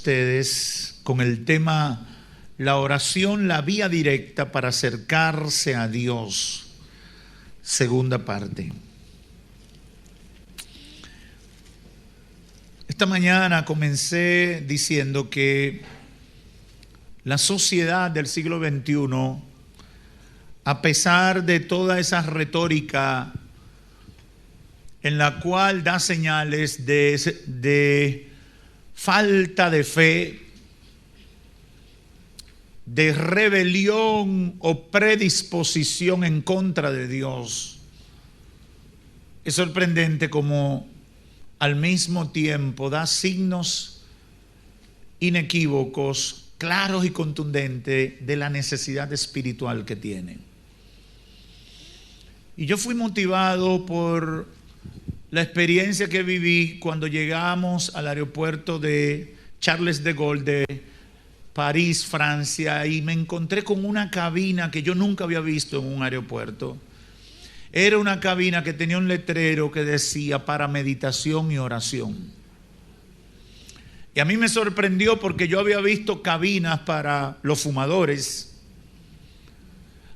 ustedes con el tema la oración, la vía directa para acercarse a Dios. Segunda parte. Esta mañana comencé diciendo que la sociedad del siglo XXI, a pesar de toda esa retórica en la cual da señales de falta de fe, de rebelión o predisposición en contra de Dios, es sorprendente como al mismo tiempo da signos inequívocos, claros y contundentes de la necesidad espiritual que tiene. Y yo fui motivado por la experiencia que viví cuando llegamos al aeropuerto de Charles de Gaulle de París, Francia, y me encontré con una cabina que yo nunca había visto en un aeropuerto. Era una cabina que tenía un letrero que decía para meditación y oración. Y a mí me sorprendió porque yo había visto cabinas para los fumadores,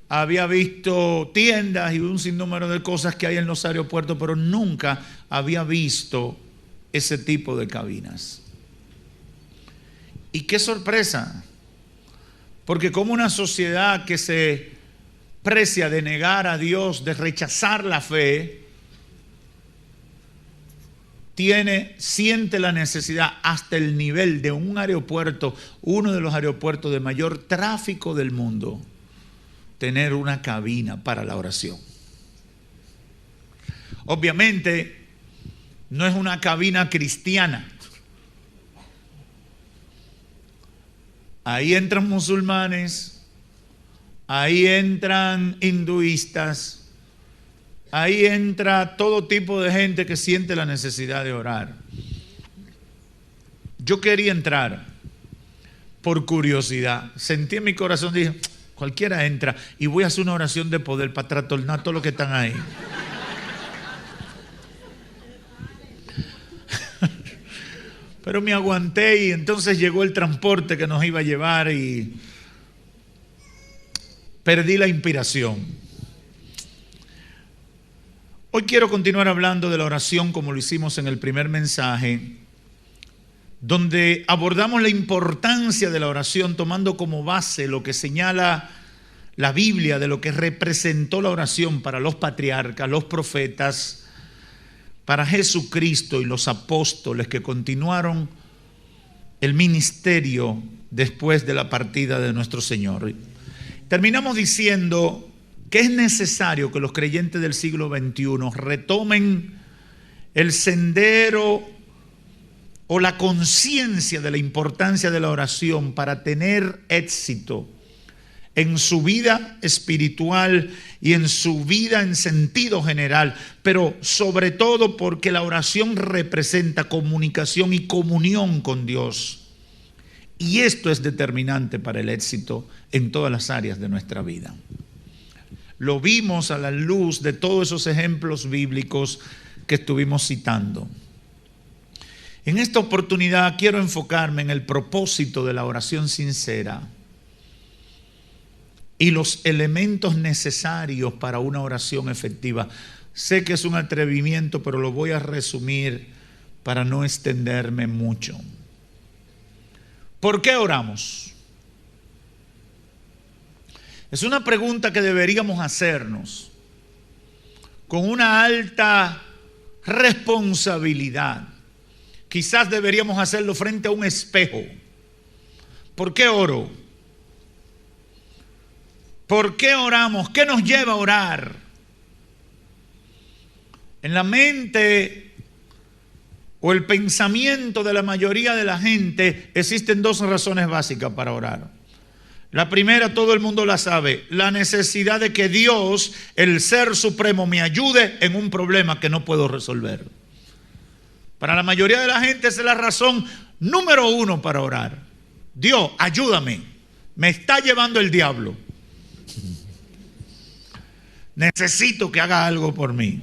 había visto tiendas y un sinnúmero de cosas que hay en los aeropuertos, pero nunca había visto ese tipo de cabinas. Y qué sorpresa, porque como una sociedad que se precia de negar a Dios, de rechazar la fe, siente la necesidad hasta el nivel de un aeropuerto, uno de los aeropuertos de mayor tráfico del mundo, tener una cabina para la oración. Obviamente no es una cabina cristiana. Ahí entran musulmanes, ahí entran hinduistas, ahí entra todo tipo de gente que siente la necesidad de orar. Yo quería entrar por curiosidad. Sentí en mi corazón, dije, cualquiera entra y voy a hacer una oración de poder para trastornar todos los que están ahí. Pero me aguanté y entonces llegó el transporte que nos iba a llevar y perdí la inspiración. Hoy quiero continuar hablando de la oración como lo hicimos en el primer mensaje, donde abordamos la importancia de la oración tomando como base lo que señala la Biblia de lo que representó la oración para los patriarcas, los profetas, para Jesucristo y los apóstoles que continuaron el ministerio después de la partida de nuestro Señor. Terminamos diciendo que es necesario que los creyentes del siglo XXI retomen el sendero o la conciencia de la importancia de la oración para tener éxito en su vida espiritual y en su vida en sentido general, pero sobre todo porque la oración representa comunicación y comunión con Dios. Y esto es determinante para el éxito en todas las áreas de nuestra vida. Lo vimos a la luz de todos esos ejemplos bíblicos que estuvimos citando. En esta oportunidad quiero enfocarme en el propósito de la oración sincera y los elementos necesarios para una oración efectiva. Sé que es un atrevimiento, pero lo voy a resumir para no extenderme mucho. ¿Por qué oramos? Es una pregunta que deberíamos hacernos con una alta responsabilidad. Quizás deberíamos hacerlo frente a un espejo. ¿Por qué oro? ¿Por qué oramos? ¿Qué nos lleva a orar? En la mente o el pensamiento de la mayoría de la gente existen dos razones básicas para orar. La primera, todo el mundo la sabe, la necesidad de que Dios, el Ser Supremo, me ayude en un problema que no puedo resolver. Para la mayoría de la gente esa es la razón número uno para orar. Dios, ayúdame, me está llevando el diablo. Necesito que haga algo por mí.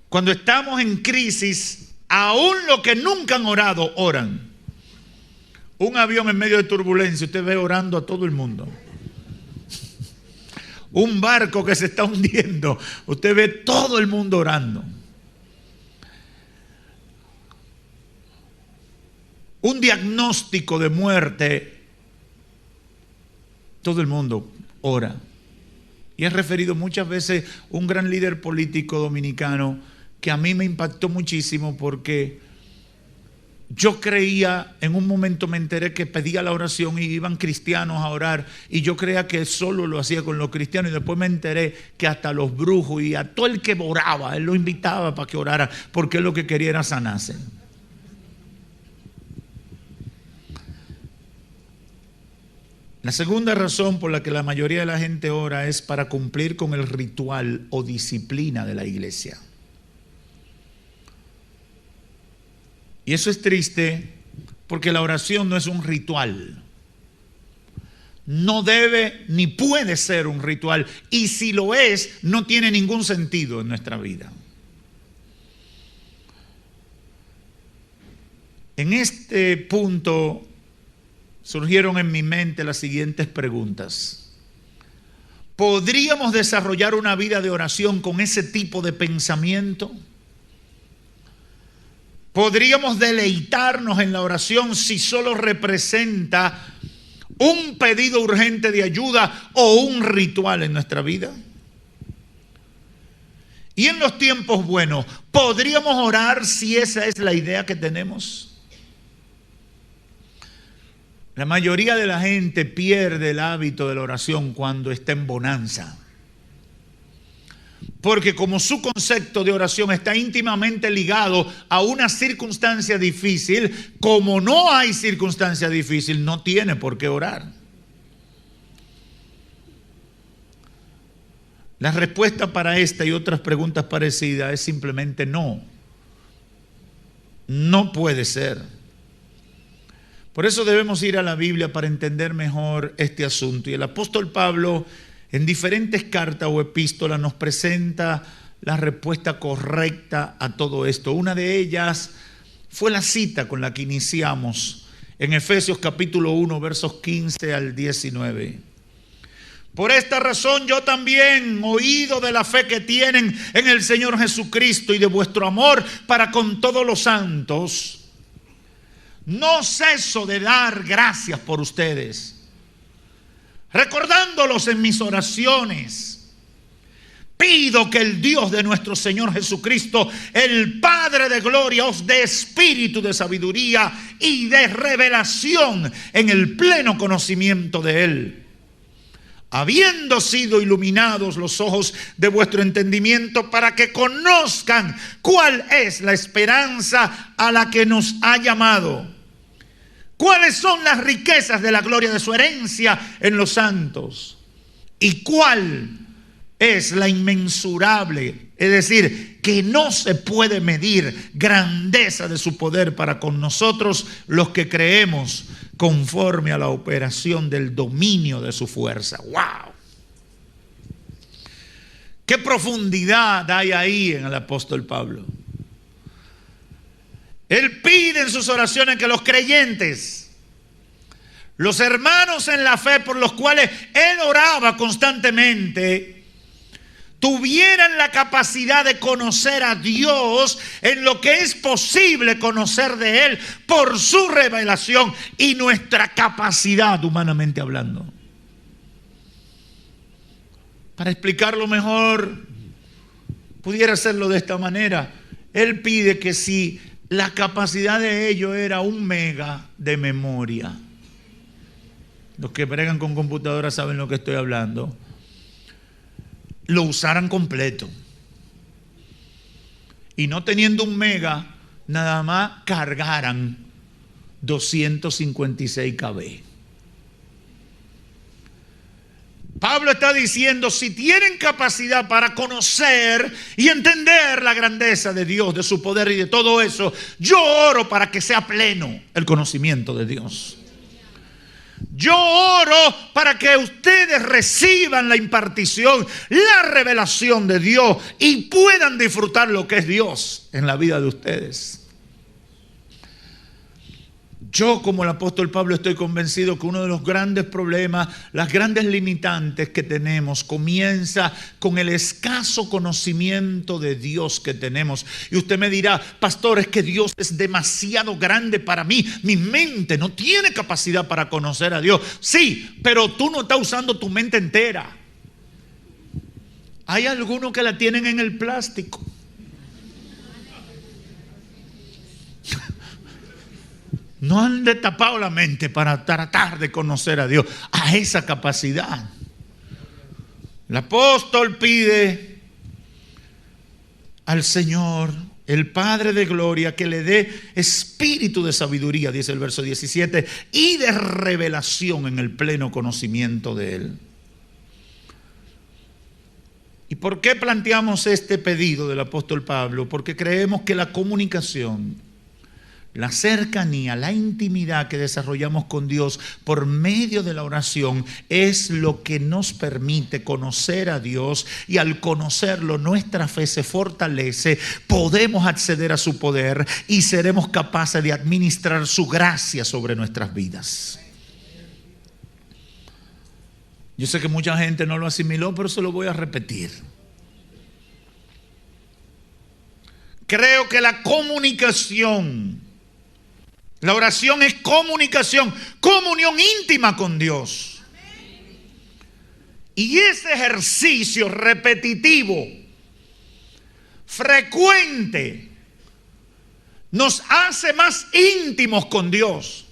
Cuando estamos en crisis, Aún los que nunca han orado, oran. Un avión en medio de turbulencia, usted ve orando a todo el mundo. Un barco que se está hundiendo, usted ve todo el mundo orando. Un diagnóstico de muerte, todo el mundo ora. Y he referido muchas veces a un gran líder político dominicano que a mí me impactó muchísimo porque yo creía, en un momento me enteré que pedía la oración y iban cristianos a orar y yo creía que solo lo hacía con los cristianos y después me enteré que hasta los brujos y a todo el que oraba, él lo invitaba para que orara porque él lo que quería era sanarse. La segunda razón por la que la mayoría de la gente ora es para cumplir con el ritual o disciplina de la iglesia. Y eso es triste porque la oración no es un ritual. No debe ni puede ser un ritual. Y si lo es, no tiene ningún sentido en nuestra vida. En este punto surgieron en mi mente las siguientes preguntas. ¿Podríamos desarrollar una vida de oración con ese tipo de pensamiento? ¿Podríamos deleitarnos en la oración si solo representa un pedido urgente de ayuda o un ritual en nuestra vida? Y en los tiempos buenos, ¿podríamos orar si esa es la idea que tenemos? La mayoría de la gente pierde el hábito de la oración cuando está en bonanza. Porque como su concepto de oración está íntimamente ligado a una circunstancia difícil, como no hay circunstancia difícil, no tiene por qué orar. La respuesta para esta y otras preguntas parecidas es simplemente no. No puede ser. Por eso debemos ir a la Biblia para entender mejor este asunto. Y el apóstol Pablo, en diferentes cartas o epístolas, nos presenta la respuesta correcta a todo esto. Una de ellas fue la cita con la que iniciamos en Efesios capítulo 1, versos 15 al 19. Por esta razón yo también, oído de la fe que tienen en el Señor Jesucristo y de vuestro amor para con todos los santos, no ceso de dar gracias por ustedes, recordándolos en mis oraciones. Pido que el Dios de nuestro Señor Jesucristo, el Padre de gloria, os dé espíritu de sabiduría y de revelación en el pleno conocimiento de Él, habiendo sido iluminados los ojos de vuestro entendimiento, para que conozcan cuál es la esperanza a la que nos ha llamado, cuáles son las riquezas de la gloria de su herencia en los santos, y cuál es la inmensurable, es decir, que no se puede medir, grandeza de su poder para con nosotros los que creemos, conforme a la operación del dominio de su fuerza. ¡Wow! ¡Qué profundidad hay ahí en el apóstol Pablo! Él pide en sus oraciones que los creyentes, los hermanos en la fe por los cuales él oraba constantemente, tuvieran la capacidad de conocer a Dios en lo que es posible conocer de Él por su revelación y nuestra capacidad humanamente hablando. Para explicarlo mejor, pudiera hacerlo de esta manera. Él pide que si la capacidad de ellos era 1 mega de memoria, los que bregan con computadoras saben lo que estoy hablando, lo usaran completo. Y no teniendo 1 mega, nada más cargaran 256 KB. Pablo está diciendo, si tienen capacidad para conocer y entender la grandeza de Dios, de su poder y de todo eso, yo oro para que sea pleno el conocimiento de Dios. Yo oro para que ustedes reciban la impartición, la revelación de Dios y puedan disfrutar lo que es Dios en la vida de ustedes. Yo, como el apóstol Pablo, estoy convencido que uno de los grandes problemas, las grandes limitantes que tenemos, comienza con el escaso conocimiento de Dios que tenemos. Y usted me dirá: pastor, es que Dios es demasiado grande para mí. Mi mente no tiene capacidad para conocer a Dios. Sí, pero tú no estás usando tu mente entera. Hay algunos que la tienen en el plástico. No han destapado la mente para tratar de conocer a Dios a esa capacidad. El apóstol pide al Señor, el Padre de gloria, que le dé espíritu de sabiduría, dice el verso 17, y de revelación en el pleno conocimiento de Él. ¿Y por qué planteamos este pedido del apóstol Pablo? Porque creemos que la comunicación, la cercanía, la intimidad que desarrollamos con Dios por medio de la oración es lo que nos permite conocer a Dios, y al conocerlo nuestra fe se fortalece, podemos acceder a su poder y seremos capaces de administrar su gracia sobre nuestras vidas. Yo sé que mucha gente no lo asimiló, pero se lo voy a repetir. Creo que la comunicación, la oración es comunicación, comunión íntima con Dios. Y ese ejercicio repetitivo, frecuente, nos hace más íntimos con Dios.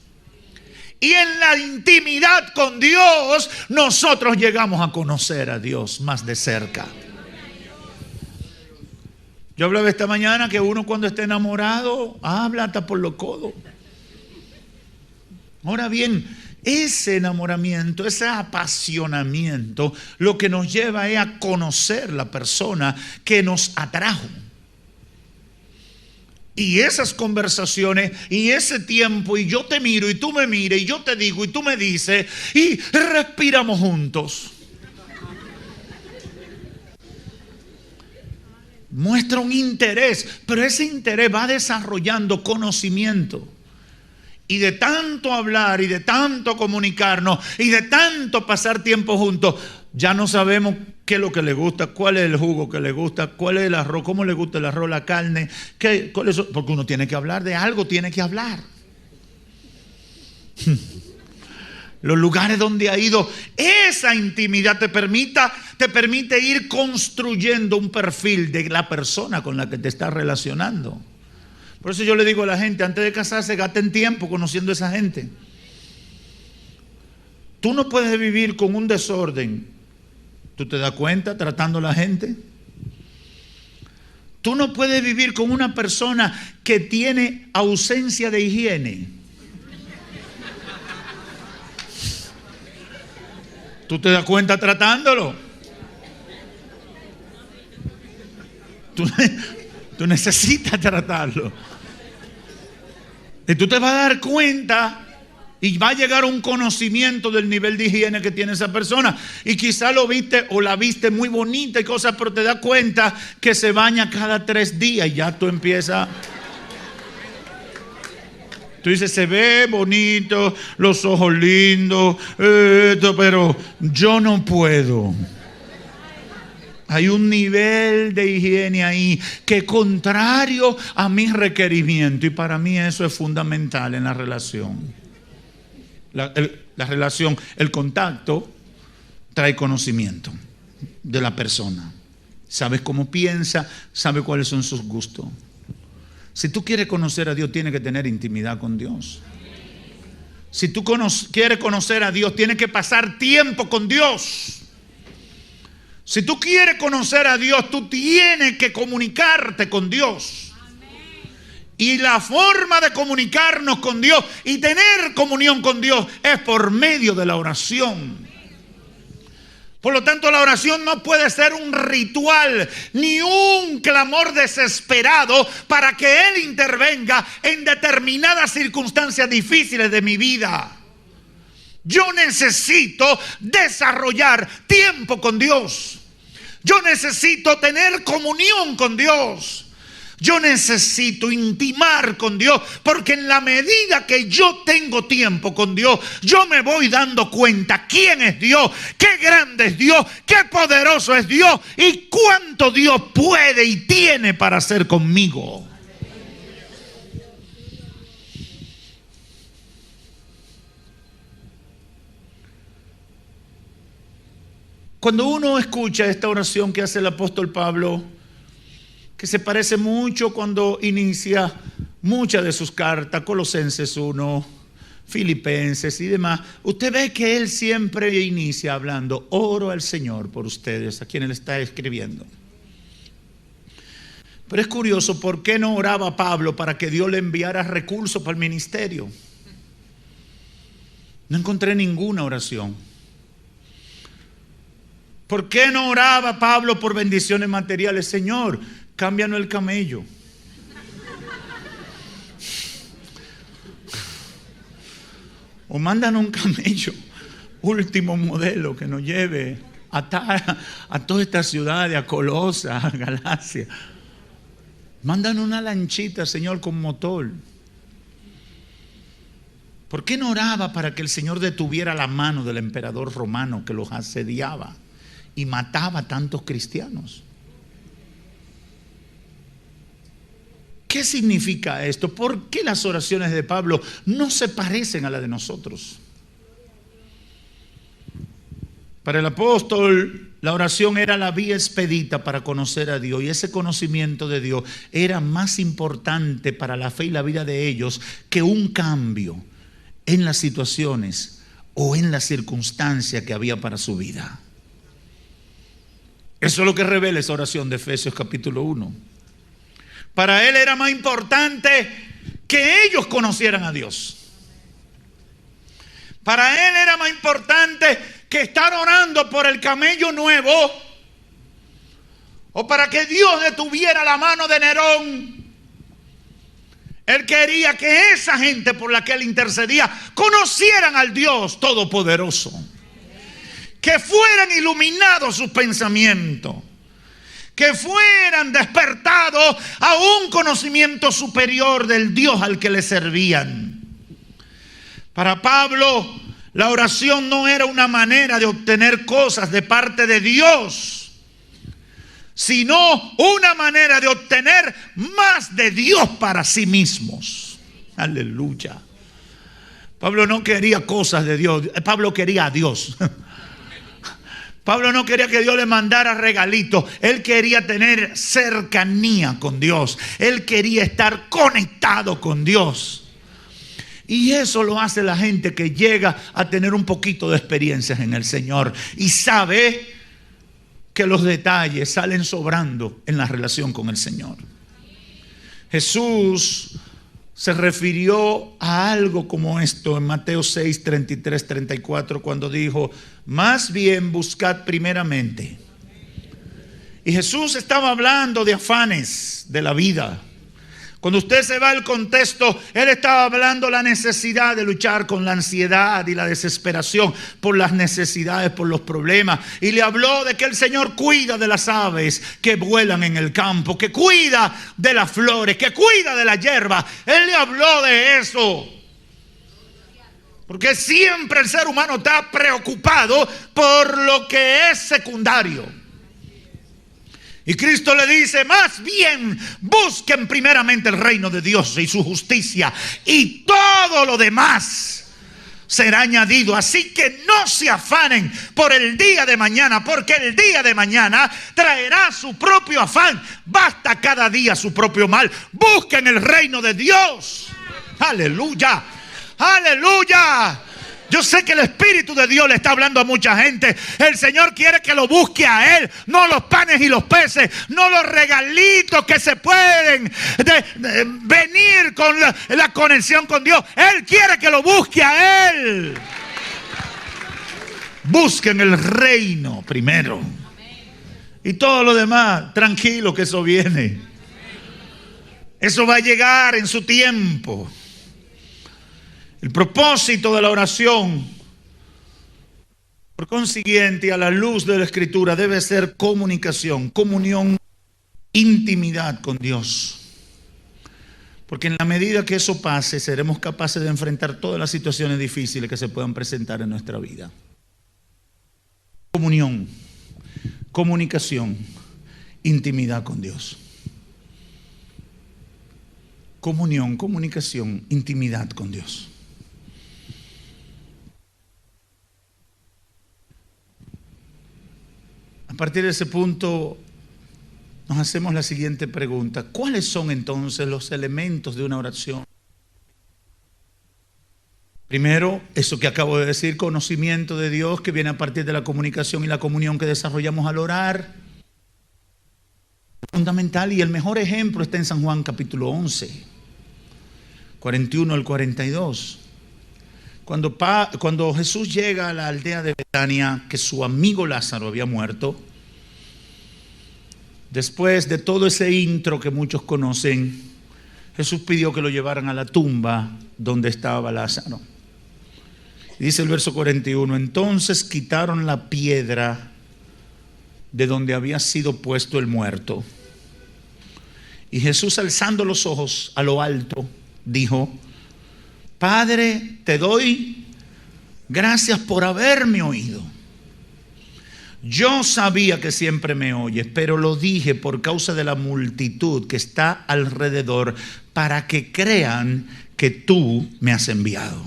Y en la intimidad con Dios, nosotros llegamos a conocer a Dios más de cerca. Yo hablaba esta mañana que uno, cuando está enamorado, habla hasta por los codos. Ahora bien, ese enamoramiento, ese apasionamiento, lo que nos lleva es a conocer la persona que nos atrajo. Y esas conversaciones y ese tiempo, y yo te miro y tú me miras, y yo te digo y tú me dices, y respiramos juntos. Muestra un interés, pero ese interés va desarrollando conocimiento. Y de tanto hablar y de tanto comunicarnos y de tanto pasar tiempo juntos, ya no sabemos qué es lo que le gusta, cuál es el jugo que le gusta, cuál es el arroz, cómo le gusta el arroz, la carne, porque uno tiene que hablar de algo, tiene que hablar. Los lugares donde ha ido, esa intimidad te permite ir construyendo un perfil de la persona con la que te estás relacionando. Por eso yo le digo a la gente, antes de casarse, gasten tiempo conociendo a esa gente. Tú no puedes vivir con un desorden. ¿Tú te das cuenta tratando a la gente? Tú no puedes vivir con una persona que tiene ausencia de higiene. ¿Tú te das cuenta tratándolo? Tú necesitas tratarlo. Y tú te vas a dar cuenta y va a llegar un conocimiento del nivel de higiene que tiene esa persona. Y quizá lo viste o la viste muy bonita y cosas, pero te das cuenta que se baña cada 3 días y ya tú empiezas. Tú dices, se ve bonito, los ojos lindos, pero yo no puedo. Hay un nivel de higiene ahí que es contrario a mis requerimientos, y para mí eso es fundamental en la relación. La relación, el contacto trae conocimiento de la persona. Sabes cómo piensa, sabes cuáles son sus gustos. Si tú quieres conocer a Dios, tienes que tener intimidad con Dios. Si tú quieres conocer a Dios, tienes que pasar tiempo con Dios. Si tú quieres conocer a Dios, tú tienes que comunicarte con Dios. Y la forma de comunicarnos con Dios y tener comunión con Dios es por medio de la oración. Por lo tanto, la oración no puede ser un ritual ni un clamor desesperado para que Él intervenga en determinadas circunstancias difíciles de mi vida. Yo necesito desarrollar tiempo con Dios. Yo necesito tener comunión con Dios Yo necesito intimar con Dios, porque en la medida que yo tengo tiempo con Dios, yo me voy dando cuenta quién es Dios, qué grande es Dios, qué poderoso es Dios y cuánto Dios puede y tiene para hacer conmigo. Cuando uno escucha esta oración que hace el apóstol Pablo, que se parece mucho cuando inicia muchas de sus cartas, Colosenses 1, Filipenses y demás, usted ve que él siempre inicia hablando: oro al Señor por ustedes, a quienes le está escribiendo. Pero es curioso, ¿por qué no oraba Pablo para que Dios le enviara recursos para el ministerio? No encontré ninguna oración. ¿Por qué no oraba Pablo por bendiciones materiales? Señor, cámbianos el camello. O mándanos un camello último modelo que nos lleve a toda esta ciudad, a Colosa, a Galacia. Mándanos una lanchita, Señor, con motor. ¿Por qué no oraba para que el Señor detuviera la mano del emperador romano que los asediaba y mataba a tantos cristianos? ¿Qué significa esto? ¿Por qué las oraciones de Pablo no se parecen a las de nosotros? Para el apóstol, la oración era la vía expedita para conocer a Dios, y ese conocimiento de Dios era más importante para la fe y la vida de ellos que un cambio en las situaciones o en la circunstancia que había para su vida. Eso es lo que revela esa oración de Efesios capítulo 1. Para él era más importante que ellos conocieran a Dios. Para él era más importante que estar orando por el camello nuevo, o para que Dios detuviera la mano de Nerón. Él quería que esa gente por la que él intercedía conocieran al Dios Todopoderoso, que fueran iluminados sus pensamientos, que fueran despertados a un conocimiento superior del Dios al que le servían. Para Pablo, la oración no era una manera de obtener cosas de parte de Dios, sino una manera de obtener más de Dios para sí mismos. Aleluya. Pablo no quería cosas de Dios, Pablo quería a Dios. Pablo no quería que Dios le mandara regalitos. Él quería tener cercanía con Dios. Él quería estar conectado con Dios. Y eso lo hace la gente que llega a tener un poquito de experiencias en el Señor y sabe que los detalles salen sobrando en la relación con el Señor. Jesús se refirió a algo como esto en Mateo 6, 33, 34, cuando dijo: más bien buscad primeramente. Y Jesús estaba hablando de afanes de la vida. Cuando usted se va al contexto, Él estaba hablando de la necesidad de luchar con la ansiedad y la desesperación por las necesidades, por los problemas. Y le habló de que el Señor cuida de las aves que vuelan en el campo, que cuida de las flores, que cuida de la hierba. Él le habló de eso. Porque siempre el ser humano está preocupado por lo que es secundario. Y Cristo le dice: más bien busquen primeramente el reino de Dios y su justicia, y todo lo demás será añadido. Así que no se afanen por el día de mañana, porque el día de mañana traerá su propio afán. Basta cada día su propio mal. Busquen el reino de Dios. Aleluya, aleluya. Yo sé que el Espíritu de Dios le está hablando a mucha gente. El Señor quiere que lo busque a Él, no los panes y los peces, no los regalitos que se pueden venir con la conexión con Dios. Él quiere que lo busque a Él. Busquen el reino primero. Y todo lo demás, tranquilo, que eso viene. Eso va a llegar en su tiempo. El propósito de la oración, por consiguiente, a la luz de la Escritura, debe ser comunicación, comunión, intimidad con Dios. Porque en la medida que eso pase, seremos capaces de enfrentar todas las situaciones difíciles que se puedan presentar en nuestra vida. Comunión, comunicación, intimidad con Dios. Comunión, comunicación, intimidad con Dios. A partir de ese punto, nos hacemos la siguiente pregunta: ¿cuáles son entonces los elementos de una oración? Primero, eso que acabo de decir, conocimiento de Dios, que viene a partir de la comunicación y la comunión que desarrollamos al orar. Fundamental, y el mejor ejemplo está en San Juan capítulo 11, 41 al 42. Cuando Jesús llega a la aldea de Betania, que su amigo Lázaro había muerto, después de todo ese intro que muchos conocen, Jesús pidió que lo llevaran a la tumba donde estaba Lázaro. Dice el verso 41, entonces quitaron la piedra de donde había sido puesto el muerto. Y Jesús, alzando los ojos a lo alto, dijo: Padre, te doy gracias por haberme oído. Yo sabía que siempre me oyes, pero lo dije por causa de la multitud que está alrededor, para que crean que tú me has enviado.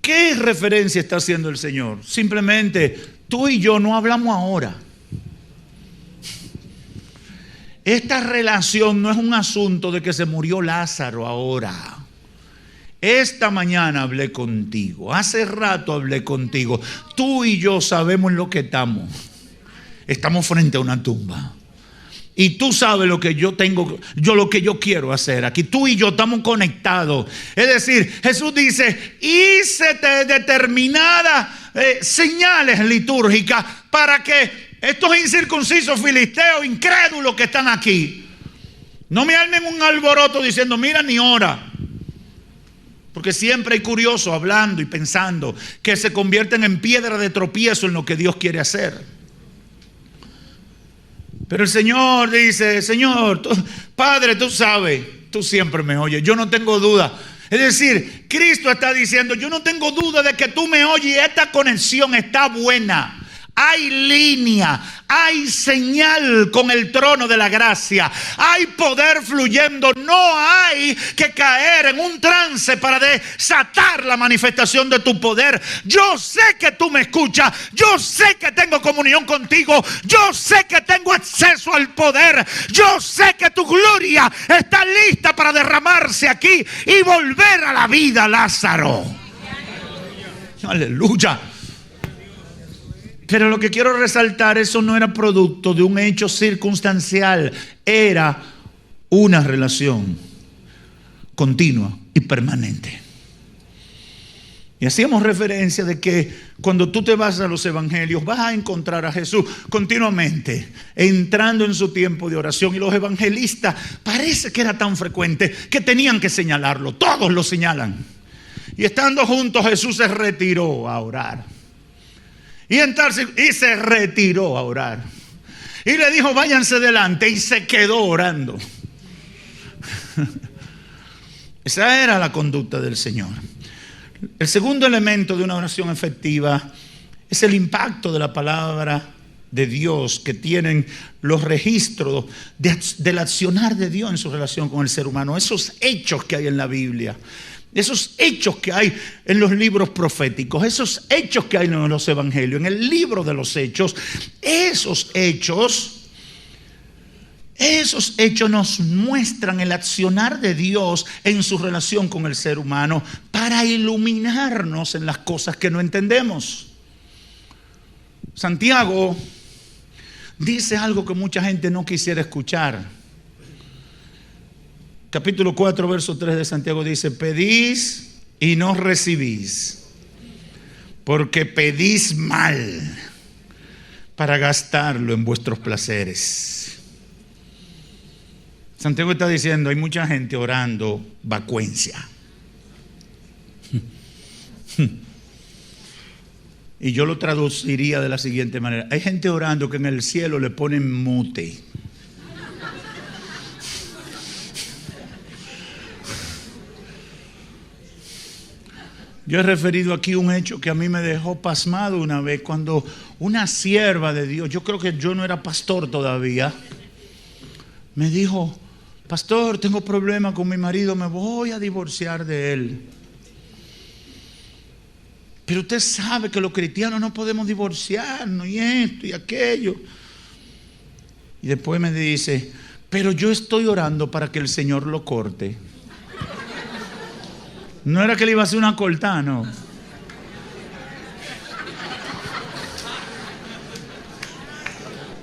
¿Qué referencia está haciendo el Señor? Simplemente, tú y yo no hablamos ahora. Esta relación no es un asunto de que se murió Lázaro ahora. Esta mañana hablé contigo, hace rato hablé contigo. Tú y yo sabemos lo que estamos. Estamos frente a una tumba. Y tú sabes lo que yo tengo, lo que yo quiero hacer aquí. Tú y yo estamos conectados. Es decir, Jesús dice: hícete determinadas señales litúrgicas para que estos incircuncisos filisteos incrédulos que están aquí no me armen un alboroto diciendo: mira, ni ora. Porque siempre hay curiosos hablando y pensando que se convierten en piedra de tropiezo en lo que Dios quiere hacer. Pero el Señor dice: Señor, Padre, tú sabes, tú siempre me oyes, yo no tengo duda. Es decir, Cristo está diciendo: yo no tengo duda de que tú me oyes y esta conexión está buena. Hay línea, hay señal con el trono de la gracia, hay poder fluyendo. No hay que caer en un trance para desatar la manifestación de tu poder. Yo sé que tú me escuchas, yo sé que tengo comunión contigo, yo sé que tengo acceso al poder, yo sé que tu gloria está lista para derramarse aquí y volver a la vida, Lázaro. Aleluya. Pero lo que quiero resaltar, eso no era producto de un hecho circunstancial, era una relación continua y permanente. Y hacíamos referencia de que cuando tú te vas a los evangelios vas a encontrar a Jesús continuamente entrando en su tiempo de oración, y los evangelistas parece que era tan frecuente que tenían que señalarlo, todos lo señalan. Y estando juntos, Jesús se retiró a orar. Y se retiró a orar. Y le dijo: váyanse delante. Y se quedó orando. Esa era la conducta del Señor. El segundo elemento de una oración efectiva es el impacto de la palabra de Dios que tienen los registros del accionar de Dios en su relación con el ser humano. Esos hechos que hay en la Biblia, esos hechos que hay en los libros proféticos, esos hechos que hay en los evangelios, en el libro de los hechos, esos hechos nos muestran el accionar de Dios en su relación con el ser humano para iluminarnos en las cosas que no entendemos. Santiago dice algo que mucha gente no quisiera escuchar. Capítulo 4, verso 3 de Santiago dice: pedís y no recibís, porque pedís mal para gastarlo en vuestros placeres. Santiago está diciendo: hay mucha gente orando vacuencia. Y yo lo traduciría de la siguiente manera: hay gente orando que en el cielo le ponen mute. Yo he referido aquí un hecho que a mí me dejó pasmado una vez, cuando una sierva de Dios, yo creo que yo no era pastor todavía, me dijo: pastor, tengo problemas con mi marido, me voy a divorciar de él. Pero usted sabe que los cristianos no podemos divorciarnos y esto y aquello. Y después me dice: pero yo estoy orando para que el Señor lo corte. No era que le iba a hacer una cortada, no.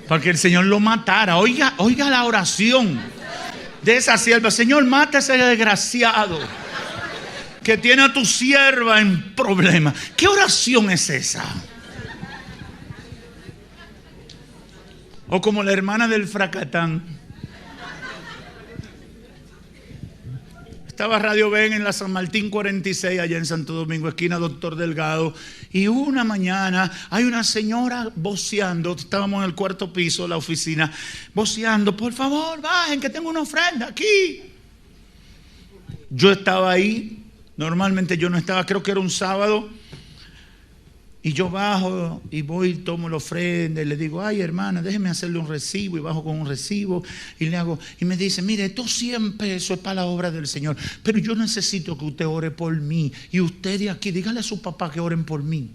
Para que el Señor lo matara. Oiga la oración de esa sierva: Señor, mata a ese desgraciado que tiene a tu sierva en problemas. ¿Qué oración es esa? O como la hermana del fracatán. Estaba Radio Ben en la San Martín 46, allá en Santo Domingo, esquina Doctor Delgado. Y una mañana hay una señora voceando. Estábamos en el cuarto piso de la oficina, voceando: por favor, bajen, que tengo una ofrenda aquí. Yo estaba ahí. Normalmente yo no estaba, creo que era un sábado. Y yo bajo y voy, tomo la ofrenda y le digo: ay, hermana, déjeme hacerle un recibo. Y bajo con un recibo y le hago, y me dice: mire, estos 100 pesos es para la obra del Señor, pero yo necesito que usted ore por mí. Y usted de aquí, dígale a su papá que oren por mí.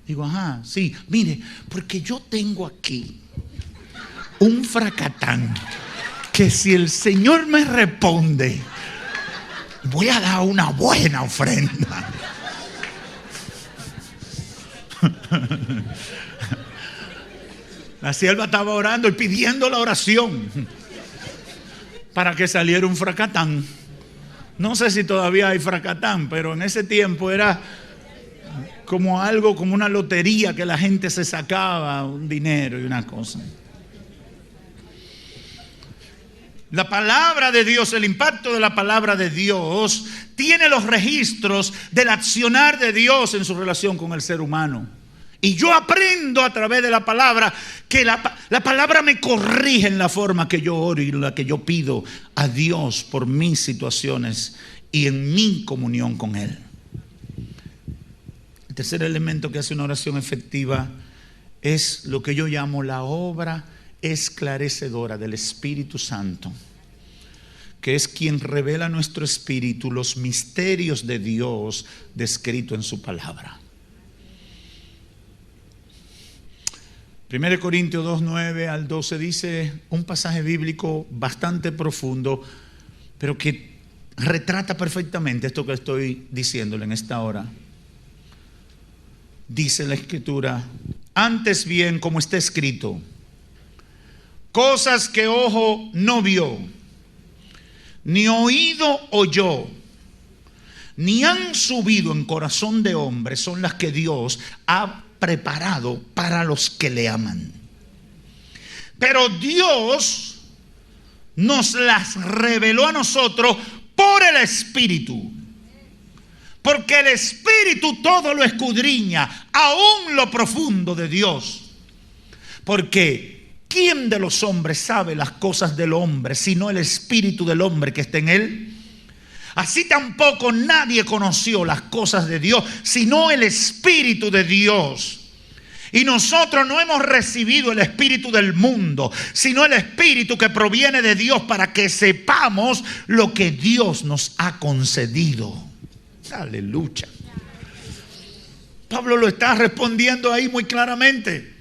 Digo: ajá, sí, mire, porque yo tengo aquí un fracatán que si el Señor me responde, voy a dar una buena ofrenda. La sierva estaba orando y pidiendo la oración para que saliera un fracatán. No sé si todavía hay fracatán, pero en ese tiempo era como algo, como una lotería que la gente se sacaba un dinero y una cosa. La palabra de Dios, el impacto de la palabra de Dios tiene los registros del accionar de Dios en su relación con el ser humano. Y yo aprendo a través de la palabra que la palabra me corrige en la forma que yo oro y la que yo pido a Dios por mis situaciones y en mi comunión con Él. El tercer elemento que hace una oración efectiva es lo que yo llamo la obra esclarecedora del Espíritu Santo, que es quien revela a nuestro espíritu los misterios de Dios descritos en su palabra. 1 Corintios 2, 9 al 12 dice un pasaje bíblico bastante profundo, pero que retrata perfectamente esto que estoy diciéndole en esta hora. Dice la Escritura: antes bien, como está escrito, cosas que ojo no vio, ni oído oyó, ni han subido en corazón de hombre, son las que Dios ha preparado para los que le aman. Pero Dios nos las reveló a nosotros por el Espíritu, porque el Espíritu todo lo escudriña, aún lo profundo de Dios. Porque ¿quién de los hombres sabe las cosas del hombre, sino el espíritu del hombre que está en él? Así tampoco nadie conoció las cosas de Dios, sino el Espíritu de Dios. Y nosotros no hemos recibido el espíritu del mundo, sino el Espíritu que proviene de Dios, para que sepamos lo que Dios nos ha concedido. Aleluya. Pablo lo está respondiendo ahí muy claramente.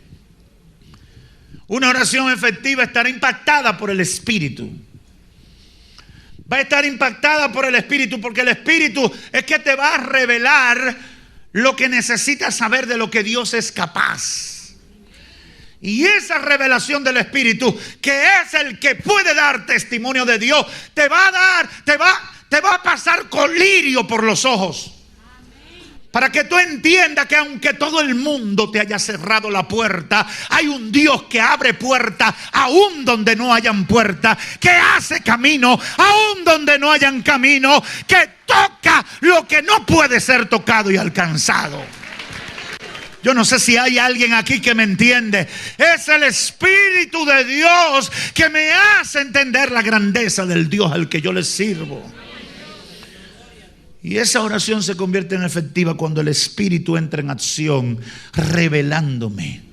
Una oración efectiva estará impactada por el Espíritu. Va a estar impactada por el Espíritu, porque el Espíritu es que te va a revelar lo que necesitas saber de lo que Dios es capaz. Y esa revelación del Espíritu, que es el que puede dar testimonio de Dios, te va a pasar colirio por los ojos. Para que tú entiendas que aunque todo el mundo te haya cerrado la puerta, hay un Dios que abre puertas aún donde no hayan puertas, que hace camino aún donde no hayan camino, que toca lo que no puede ser tocado y alcanzado. Yo no sé si hay alguien aquí que me entiende. Es el Espíritu de Dios que me hace entender la grandeza del Dios al que yo le sirvo. Y esa oración se convierte en efectiva cuando el Espíritu entra en acción, revelándome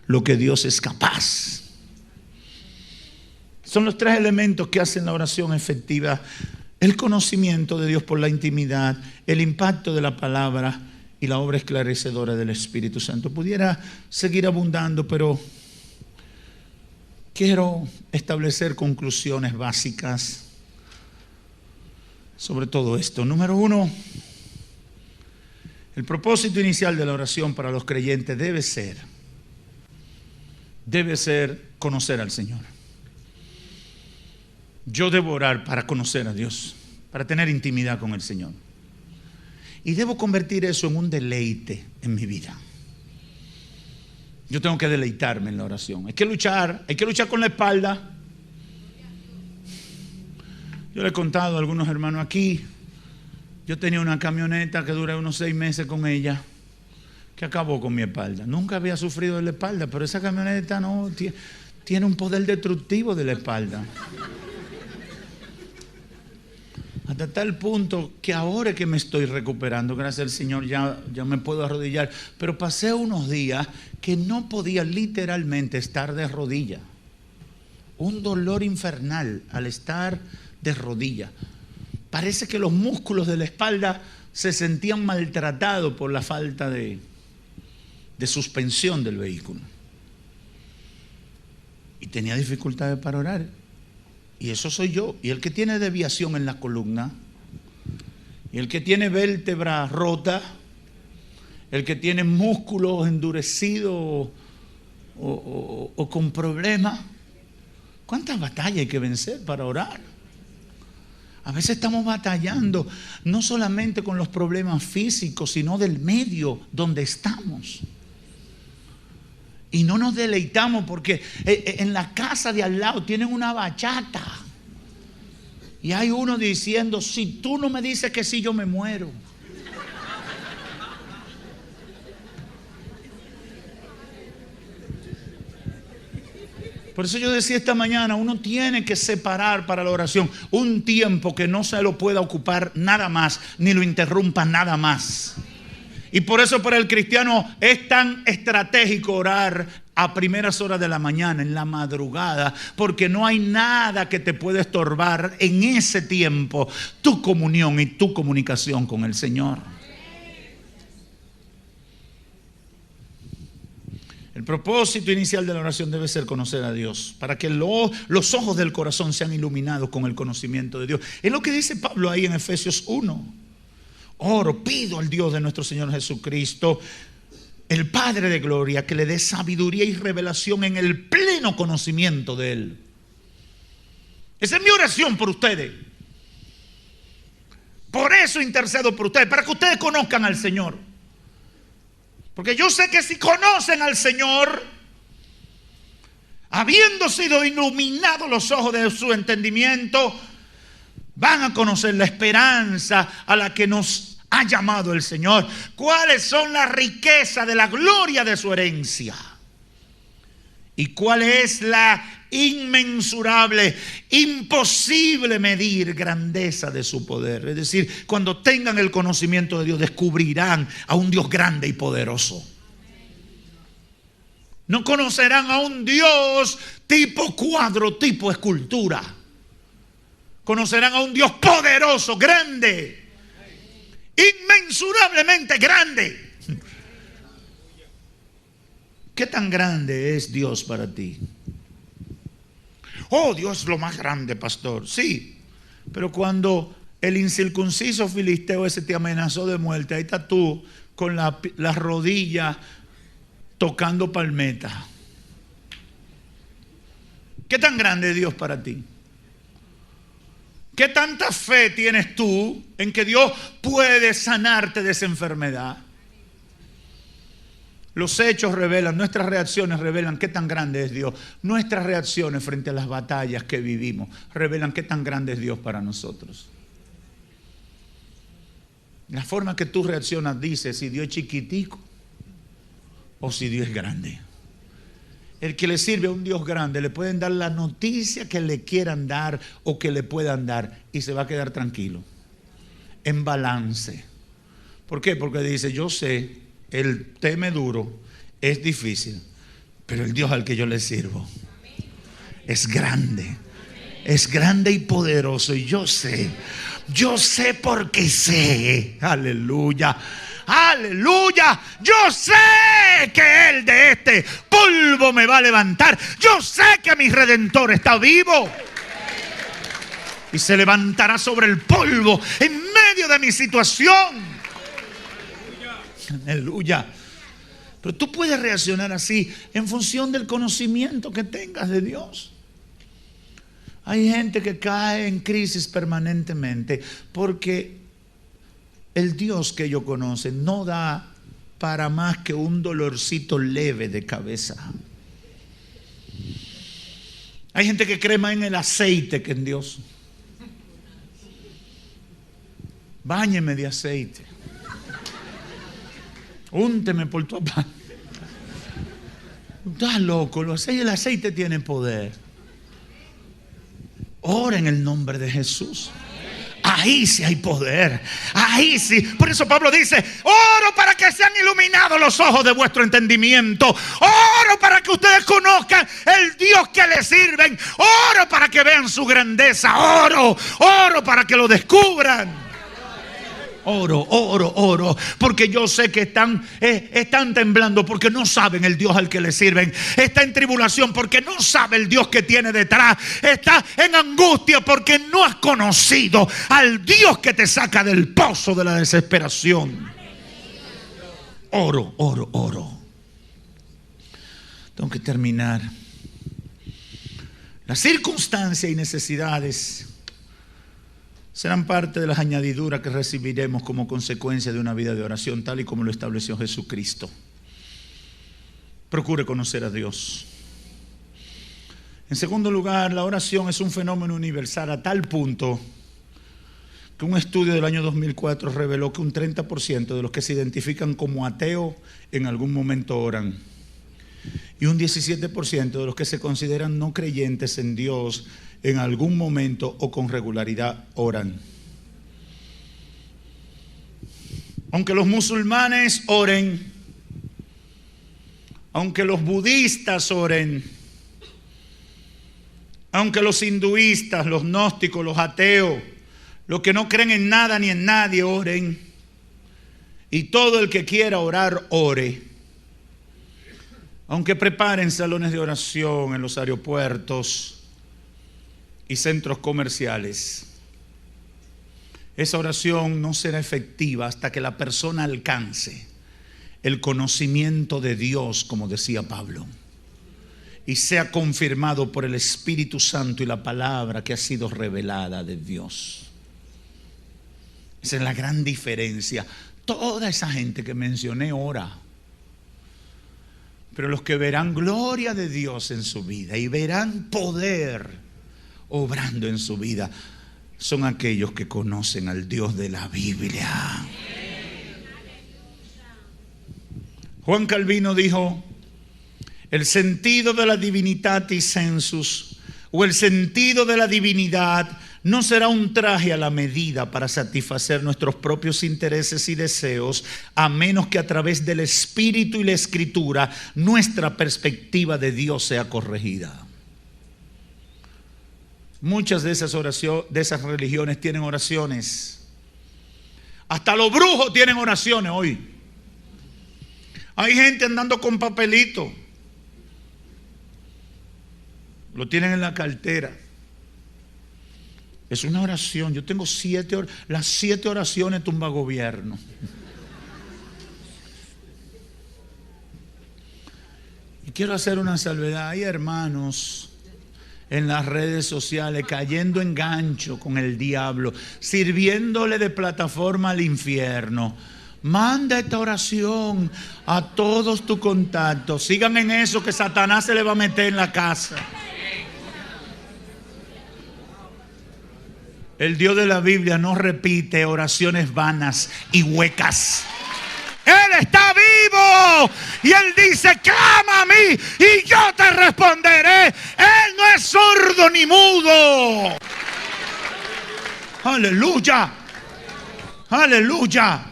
lo que Dios es capaz. Son los tres elementos que hacen la oración efectiva: el conocimiento de Dios por la intimidad, el impacto de la palabra y la obra esclarecedora del Espíritu Santo. Pudiera seguir abundando, pero quiero establecer conclusiones básicas sobre todo esto. Número uno, el propósito inicial de la oración para los creyentes debe ser conocer al Señor. Yo debo orar para conocer a Dios, para tener intimidad con el Señor. Y debo convertir eso en un deleite en mi vida. Yo tengo que deleitarme en la oración. Hay que luchar con la espalda. Yo le he contado a algunos hermanos aquí, yo tenía una camioneta que duré unos 6 meses con ella, que acabó con mi espalda. Nunca había sufrido de la espalda, pero esa camioneta no tiene un poder destructivo de la espalda. Hasta tal punto que ahora que me estoy recuperando, gracias al Señor, ya me puedo arrodillar. Pero pasé unos días que no podía literalmente estar de rodillas. Un dolor infernal al estar de rodillas. Parece que los músculos de la espalda se sentían maltratados por la falta de suspensión del vehículo. Y tenía dificultades para orar. Y eso soy yo. Y el que tiene desviación en la columna, y el que tiene vértebra rota, el que tiene músculos endurecidos o con problemas, ¿cuántas batallas hay que vencer para orar? A veces estamos batallando no solamente con los problemas físicos, sino del medio donde estamos. Y no nos deleitamos porque en la casa de al lado tienen una bachata. Y hay uno diciendo: si tú no me dices que sí, yo me muero. Por eso yo decía esta mañana, uno tiene que separar para la oración un tiempo que no se lo pueda ocupar nada más, ni lo interrumpa nada más. Y por eso para el cristiano es tan estratégico orar a primeras horas de la mañana, en la madrugada, porque no hay nada que te pueda estorbar en ese tiempo tu comunión y tu comunicación con el Señor. El propósito inicial de la oración debe ser conocer a Dios, para que los ojos del corazón sean iluminados con el conocimiento de Dios. Es lo que dice Pablo ahí en Efesios 1. Oro, pido al Dios de nuestro Señor Jesucristo, el Padre de gloria, que le dé sabiduría y revelación en el pleno conocimiento de Él. Esa es mi oración por ustedes. Por eso intercedo por ustedes, para que ustedes conozcan al Señor. Porque yo sé que si conocen al Señor, habiendo sido iluminados los ojos de su entendimiento, van a conocer la esperanza a la que nos ha llamado el Señor. ¿Cuáles son las riquezas de la gloria de su herencia? ¿Y cuál es la inmensurable, imposible medir grandeza de su poder? Es decir, cuando tengan el conocimiento de Dios, descubrirán a un Dios grande y poderoso. No conocerán a un Dios tipo cuadro, tipo escultura. Conocerán a un Dios poderoso, grande, inmensurablemente grande. ¿Qué tan grande es Dios para ti? Oh, Dios es lo más grande, pastor. Sí, pero cuando el incircunciso filisteo ese te amenazó de muerte, ahí está tú con las rodillas tocando palmeta. ¿Qué tan grande es Dios para ti? ¿Qué tanta fe tienes tú en que Dios puede sanarte de esa enfermedad? Los hechos revelan, nuestras reacciones revelan qué tan grande es Dios. Nuestras reacciones frente a las batallas que vivimos revelan qué tan grande es Dios para nosotros. La forma que tú reaccionas dice si Dios es chiquitico o si Dios es grande. El que le sirve a un Dios grande le pueden dar la noticia que le quieran dar o que le puedan dar y se va a quedar tranquilo. en balance. ¿Por qué? Porque dice, yo sé, el teme duro es difícil, pero el Dios al que yo le sirvo es grande y poderoso. Y yo sé porque sé, aleluya, aleluya, yo sé que Él de este polvo me va a levantar. Yo sé que mi Redentor está vivo y se levantará sobre el polvo en medio de mi situación. Aleluya. Pero tú puedes reaccionar así en función del conocimiento que tengas de Dios. Hay gente que cae en crisis permanentemente porque el Dios que ellos conocen no da para más que un dolorcito leve de cabeza. Hay gente que cree más en el aceite que en Dios. Báñeme de aceite. Únteme por tu papá. Estás loco, el aceite tiene poder. Ora en el nombre de Jesús. Ahí sí hay poder. Ahí sí. Por eso Pablo dice: oro para que sean iluminados los ojos de vuestro entendimiento. Oro para que ustedes conozcan el Dios que les sirven. Oro para que vean su grandeza. Oro para que lo descubran. Oro, porque yo sé que están temblando porque no saben el Dios al que le sirven. Está en tribulación porque no sabe el Dios que tiene detrás. Está en angustia porque no has conocido al Dios que te saca del pozo de la desesperación. Oro. Tengo que terminar. Las circunstancias y necesidades serán parte de las añadiduras que recibiremos como consecuencia de una vida de oración, tal y como lo estableció Jesucristo. Procure conocer a Dios. En segundo lugar, la oración es un fenómeno universal a tal punto que un estudio del año 2004 reveló que un 30% de los que se identifican como ateos en algún momento oran. Y un 17% de los que se consideran no creyentes en Dios en algún momento o con regularidad oran. Aunque los musulmanes oren, aunque los budistas oren, aunque los hinduistas, los gnósticos, los ateos, los que no creen en nada ni en nadie oren, y todo el que quiera orar, ore. Aunque preparen salones de oración en los aeropuertos y centros comerciales, esa oración no será efectiva hasta que la persona alcance el conocimiento de Dios, como decía Pablo, y sea confirmado por el Espíritu Santo y la palabra que ha sido revelada de Dios. Esa es la gran diferencia. Toda esa gente que mencioné ora, pero los que verán gloria de Dios en su vida y verán poder obrando en su vida son aquellos que conocen al Dios de la Biblia. Juan Calvino dijo: el sentido de la divinitatis sensus, o el sentido de la divinidad, no será un traje a la medida para satisfacer nuestros propios intereses y deseos, a menos que a través del Espíritu y la Escritura nuestra perspectiva de Dios sea corregida. Muchas de esas religiones tienen oraciones. Hasta los brujos tienen oraciones hoy. Hay gente andando con papelito. Lo tienen en la cartera. Es una oración. Yo tengo las 7 oraciones tumba gobierno. Y quiero hacer una salvedad. Hay hermanos en las redes sociales cayendo en gancho con el diablo, sirviéndole de plataforma al infierno. Manda esta oración a todos tus contactos. Sigan en eso, que Satanás se le va a meter en la casa. El Dios de la Biblia no repite oraciones vanas y huecas. Él está vivo y Él dice: clama a mí y yo te responderé. Él no es sordo ni mudo. Aleluya. Aleluya.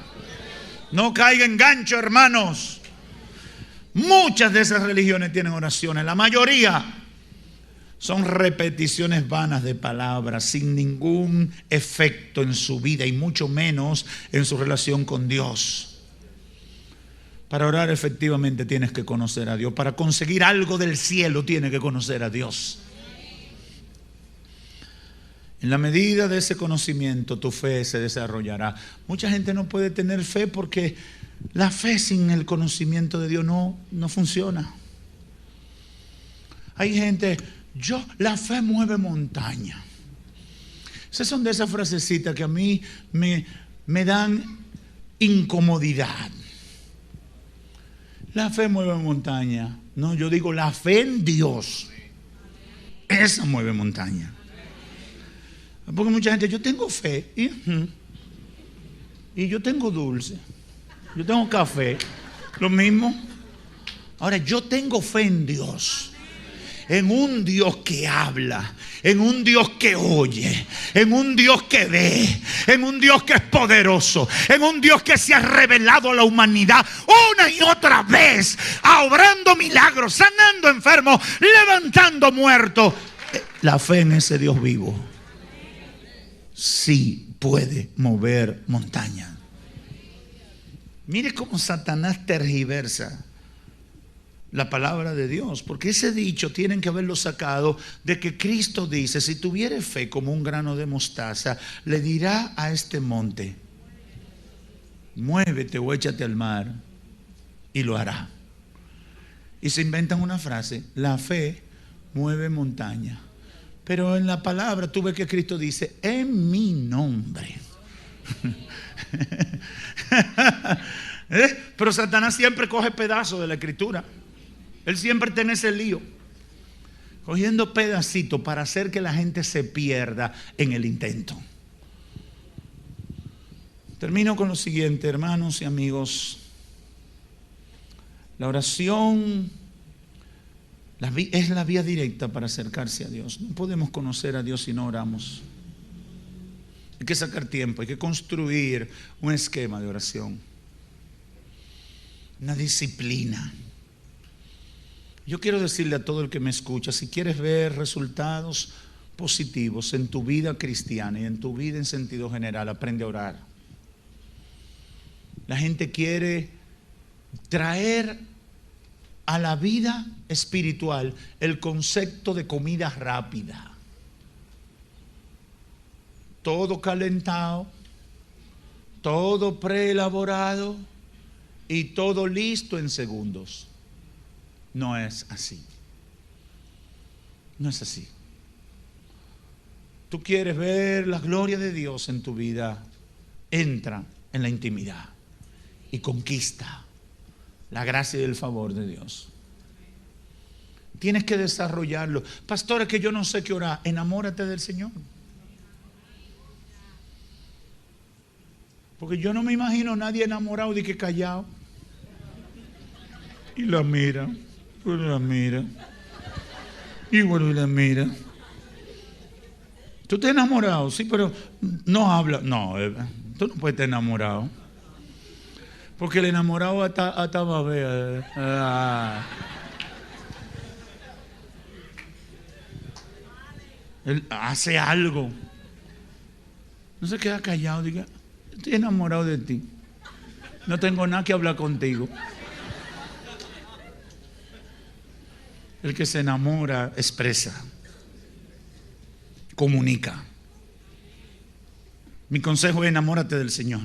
No caiga en gancho, hermanos. Muchas de esas religiones tienen oraciones. La mayoría son repeticiones vanas de palabras sin ningún efecto en su vida y mucho menos en su relación con Dios. Para orar efectivamente tienes que conocer a Dios. Para conseguir algo del cielo tienes que conocer a Dios. En la medida de ese conocimiento tu fe se desarrollará. Mucha gente no puede tener fe porque la fe sin el conocimiento de Dios no funciona. Hay gente, la fe mueve montaña. Esas son de esas frasecitas que a mí me dan incomodidad. La fe mueve montaña. No, yo digo la fe en Dios. Esa mueve montaña. Porque mucha gente, yo tengo fe y yo tengo dulce, yo tengo café, lo mismo. Ahora, yo tengo fe en Dios, en un Dios que habla, en un Dios que oye, en un Dios que ve, en un Dios que es poderoso, en un Dios que se ha revelado a la humanidad una y otra vez, obrando milagros, sanando enfermos, levantando muertos. La fe en ese Dios vivo sí puede mover montaña. Mire cómo Satanás tergiversa la palabra de Dios, porque ese dicho tienen que haberlo sacado de que Cristo dice: si tuviere fe como un grano de mostaza, le dirá a este monte, muévete o échate al mar, y lo hará. Y se inventan una frase: la fe mueve montaña. Pero en la palabra tú ves que Cristo dice: en mi nombre. Pero Satanás siempre coge pedazos de la escritura. Él siempre tiene ese lío, cogiendo pedacitos para hacer que la gente se pierda en el intento. Termino con lo siguiente, hermanos y amigos. La oración es la vía directa para acercarse a Dios. No podemos conocer a Dios si no oramos. Hay que sacar tiempo, hay que construir un esquema de oración, una disciplina. Yo quiero decirle a todo el que me escucha: si quieres ver resultados positivos en tu vida cristiana y en tu vida en sentido general, aprende a orar. La gente quiere traer a la vida espiritual el concepto de comida rápida. Todo calentado, todo preelaborado y todo listo en segundos. No es así. No es así. Tú quieres ver la gloria de Dios en tu vida, entra en la intimidad y conquista la gracia y el favor de Dios. Tienes que desarrollarlo. Pastor, es que yo no sé qué orar. Enamórate del Señor. Porque yo no me imagino a nadie enamorado y que callado. Y la mira, y la mira, y bueno, y la mira. Tú estás enamorado, sí, pero no habla. No, tú no puedes estar enamorado. Porque el enamorado hasta babea. Él hace algo. No se queda callado, diga: estoy enamorado de ti. No tengo nada que hablar contigo. El que se enamora expresa, comunica. Mi consejo es: enamórate del Señor.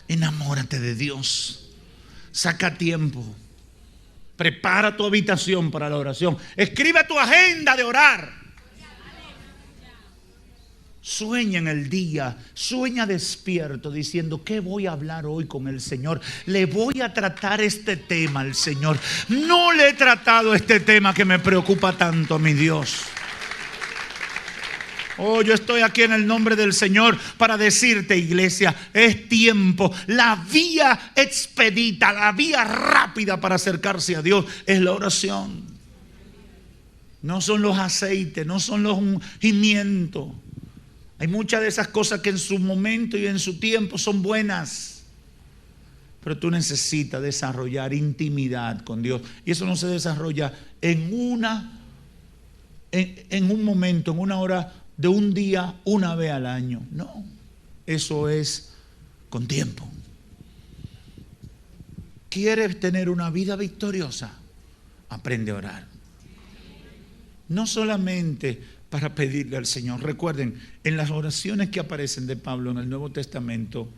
Enamórate de Dios. Saca tiempo. Prepara tu habitación para la oración. Escribe tu agenda de orar. Sueña en el día, sueña despierto diciendo: ¿qué voy a hablar hoy con el Señor? Le voy a tratar este tema al Señor. No le he tratado este tema que me preocupa tanto a mi Dios. Oh, yo estoy aquí en el nombre del Señor para decirte, iglesia, es tiempo. La vía expedita, la vía rápida para acercarse a Dios es la oración. No son los aceites, no son los ungimientos. Hay muchas de esas cosas que en su momento y en su tiempo son buenas, pero tú necesitas desarrollar intimidad con Dios. Y eso no se desarrolla en un momento, en una hora de un día, una vez al año. No, eso es con tiempo. ¿Quieres tener una vida victoriosa? Aprende a orar. No solamente para pedirle al Señor. Recuerden, en las oraciones que aparecen de Pablo en el Nuevo Testamento,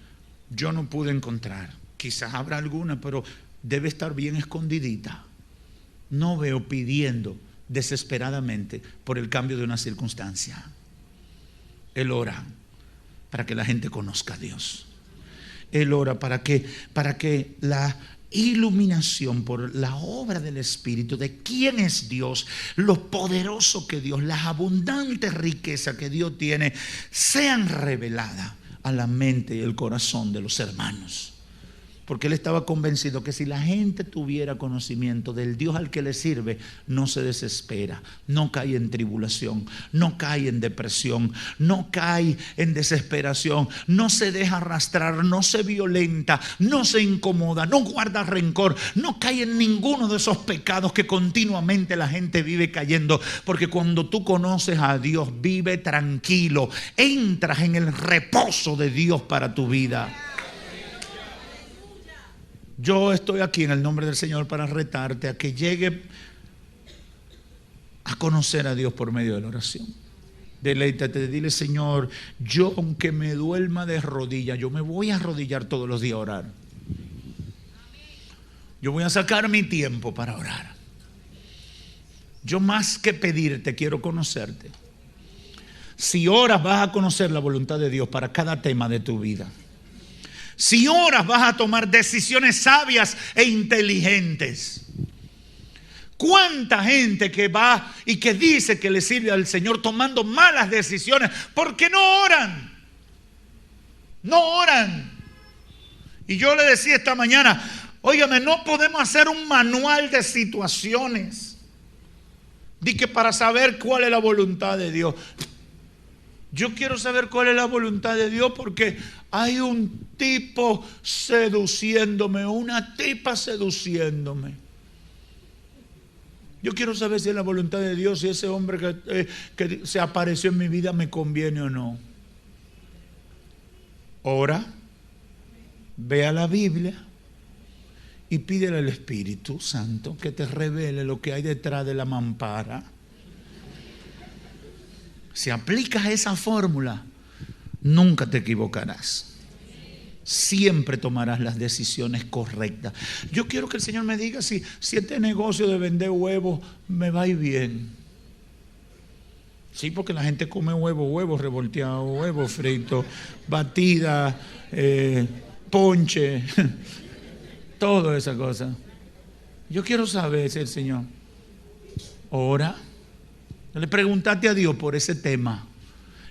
yo no pude encontrar. Quizás habrá alguna, pero debe estar bien escondidita. No veo pidiendo desesperadamente por el cambio de una circunstancia. Él ora para que la gente conozca a Dios. Él ora para que la iluminación por la obra del Espíritu de quién es Dios, lo poderoso que Dios, las abundantes riquezas que Dios tiene, sean reveladas a la mente y el corazón de los hermanos. Porque él estaba convencido que si la gente tuviera conocimiento del Dios al que le sirve, no se desespera, no cae en tribulación, no cae en depresión, no cae en desesperación, no se deja arrastrar, no se violenta, no se incomoda, no guarda rencor, no cae en ninguno de esos pecados que continuamente la gente vive cayendo. Porque cuando tú conoces a Dios, vive tranquilo, entras en el reposo de Dios para tu vida. Yo estoy aquí en el nombre del Señor para retarte a que llegue a conocer a Dios por medio de la oración. Deleítate, dile: Señor, yo aunque me duerma de rodillas, yo me voy a arrodillar todos los días a orar. Yo voy a sacar mi tiempo para orar. Yo más que pedirte, quiero conocerte. Si oras, vas a conocer la voluntad de Dios para cada tema de tu vida. Si oras, vas a tomar decisiones sabias e inteligentes. ¿Cuánta gente que va y que dice que le sirve al Señor tomando malas decisiones porque no oran? No oran. Y yo le decía esta mañana: óigame, no podemos hacer un manual de situaciones de que para saber cuál es la voluntad de Dios. Yo quiero saber cuál es la voluntad de Dios porque hay un tipo seduciéndome, una tipa seduciéndome. Yo quiero saber si es la voluntad de Dios, si ese hombre que se apareció en mi vida me conviene o no. Ora, ve a la Biblia y pídele al Espíritu Santo que te revele lo que hay detrás de la mampara. Si aplicas esa fórmula, nunca te equivocarás. Siempre tomarás las decisiones correctas. Yo quiero que el Señor me diga si este negocio de vender huevos me va a ir bien. Sí, porque la gente come huevos revolteados, huevos fritos, batida, ponche, toda esa cosa. Yo quiero saber si el Señor ora. Le preguntaste a Dios por ese tema.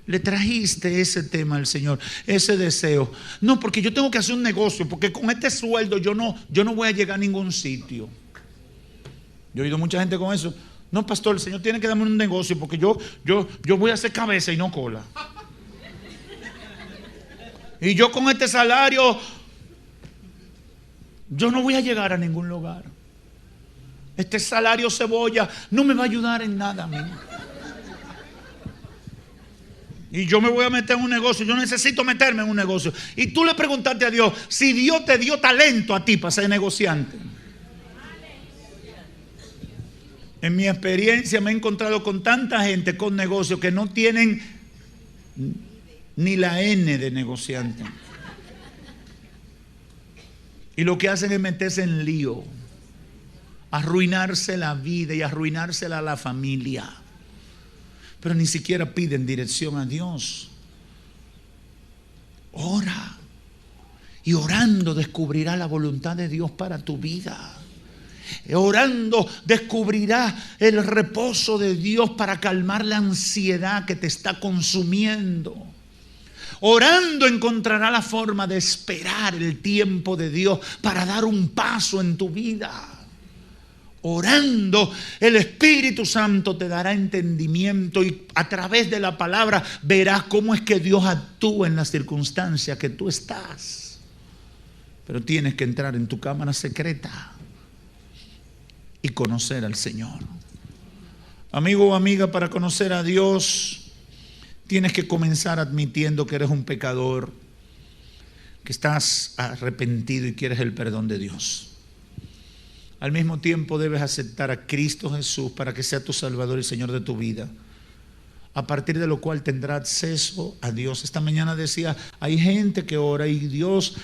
Le trajiste ese tema al Señor, ese deseo. No, porque yo tengo que hacer un negocio, porque con este sueldo yo no voy a llegar a ningún sitio. Yo he oído mucha gente con eso. No, pastor, el Señor tiene que darme un negocio porque yo voy a hacer cabeza y no cola. Y yo con este salario yo no voy a llegar a ningún lugar. Este salario cebolla no me va a ayudar en nada a mí. Y yo me voy a meter en un negocio. Yo necesito meterme en un negocio. Y tú le preguntaste a Dios si Dios te dio talento a ti para ser negociante. En mi experiencia me he encontrado con tanta gente con negocios que no tienen ni la N de negociante. Y lo que hacen es meterse en lío, arruinarse la vida y arruinársela a la familia. Pero ni siquiera piden dirección a Dios. Ora. Y orando descubrirá la voluntad de Dios para tu vida. Orando descubrirá el reposo de Dios para calmar la ansiedad que te está consumiendo. Orando encontrará la forma de esperar el tiempo de Dios para dar un paso en tu vida. orando, el Espíritu Santo te dará entendimiento y a través de la palabra verás cómo es que Dios actúa en las circunstancias que tú estás. Pero tienes que entrar en tu cámara secreta y conocer al Señor. Amigo o amiga, para conocer a Dios tienes que comenzar admitiendo que eres un pecador, que estás arrepentido y quieres el perdón de Dios. Al mismo tiempo debes aceptar a Cristo Jesús para que sea tu Salvador y Señor de tu vida, a partir de lo cual tendrás acceso a Dios. Esta mañana decía, hay gente que ora y Dios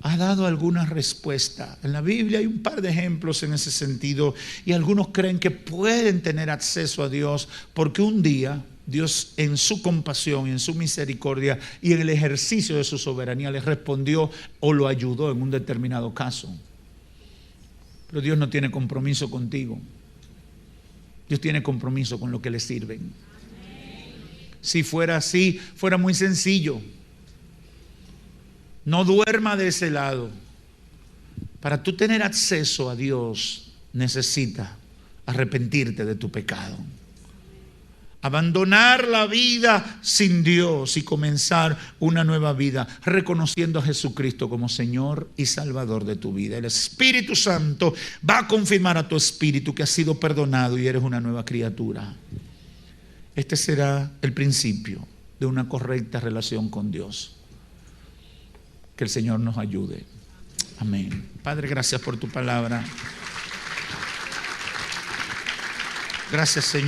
ha dado alguna respuesta. En la Biblia hay un par de ejemplos en ese sentido y algunos creen que pueden tener acceso a Dios porque un día Dios en su compasión y en su misericordia y en el ejercicio de su soberanía les respondió o lo ayudó en un determinado caso. Pero Dios no tiene compromiso contigo. Dios tiene compromiso con lo que le sirven. Si fuera así, fuera muy sencillo. No duerma de ese lado. Para tú tener acceso a Dios, necesitas arrepentirte de tu pecado. Abandonar la vida sin Dios y comenzar una nueva vida reconociendo a Jesucristo como Señor y Salvador de tu vida. El Espíritu Santo va a confirmar a tu espíritu que has sido perdonado y eres una nueva criatura. Este será el principio de una correcta relación con Dios. Que el Señor nos ayude. Amén. Padre, gracias por tu palabra. Gracias, Señor.